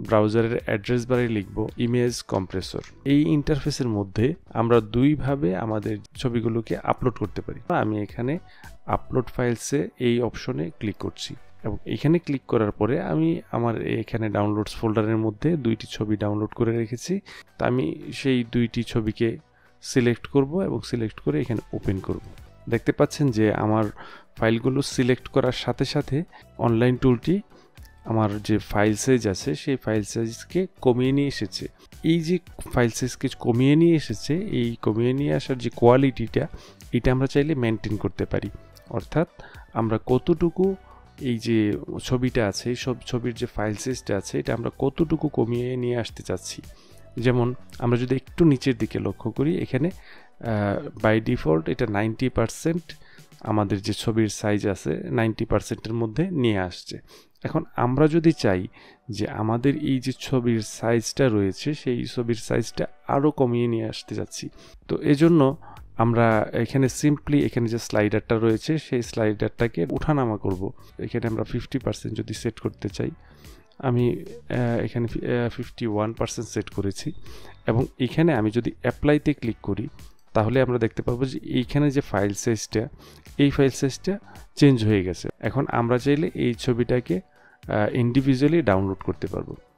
ব্রাউজারের address বারে লিখব image compressor. এই ইন্টারফেসের মধ্যে আমরা দুইভাবে আমাদের ছবিগুলোকে আপলোড করতে পারি। আমি এখানে আপলোড ফাইলসে এই অপশনে ক্লিক করছি এবং এখানে ক্লিক করার পরে আমি আমার এখানে ডাউনলোডস ফোল্ডারের মধ্যে দুইটি ছবি ডাউনলোড করে রেখেছি। তা আমি সেই দুইটি ছবিকে সিলেক্ট করব এবং সিলেক্ট করে এখানে ওপেন করব। দেখতে পাচ্ছেন যে আমার ফাইলগুলো সিলেক্ট করার সাথে সাথে অনলাইন টুলটি আমার যে ফাইল সাইজ আছে সেই ফাইল সাইজকে কমিয়ে নিয়ে এসেছে। এই যে ফাইল সাইজকে কমিয়ে নিয়ে এসেছে, এই কমিয়ে নিয়ে আসার যে কোয়ালিটিটা, এটা আমরা চাইলে মেনটেন করতে পারি। অর্থাৎ আমরা কতটুকু এই যে ছবিটা আছে, সব ছবির যে ফাইল সাইজটা আছে, এটা আমরা কতটুকু কমিয়ে নিয়ে আসতে চাচ্ছি। যেমন আমরা যদি একটু নিচের দিকে লক্ষ্য করি, এখানে বাই ডিফল্ট এটা 90% আমাদের যে ছবির সাইজ আছে 90%-এর মধ্যে নিয়ে আসছে। এখন আমরা যদি চাই যে আমাদের এই যে ছবির সাইজটা রয়েছে সেই ছবির সাইজটা আরও কমিয়ে নিয়ে আসতে যাচ্ছি, তো এজন্য আমরা এখানে সিম্পলি এখানে যে স্লাইডারটা রয়েছে সেই স্লাইডারটাকে উঠানামা করব। এখানে আমরা 50% যদি সেট করতে চাই, আমি এখানে 51% সেট করেছি এবং এখানে আমি যদি অ্যাপ্লাইতে ক্লিক করি তাহলে আমরা দেখতে পাবো যে এইখানে যে ফাইল সাইজটা, এই ফাইল সাইজটা চেঞ্জ হয়ে গেছে। এখন আমরা চাইলে এই ছবিটাকে ইন্ডিভিজুয়ালি ডাউনলোড করতে পারবো।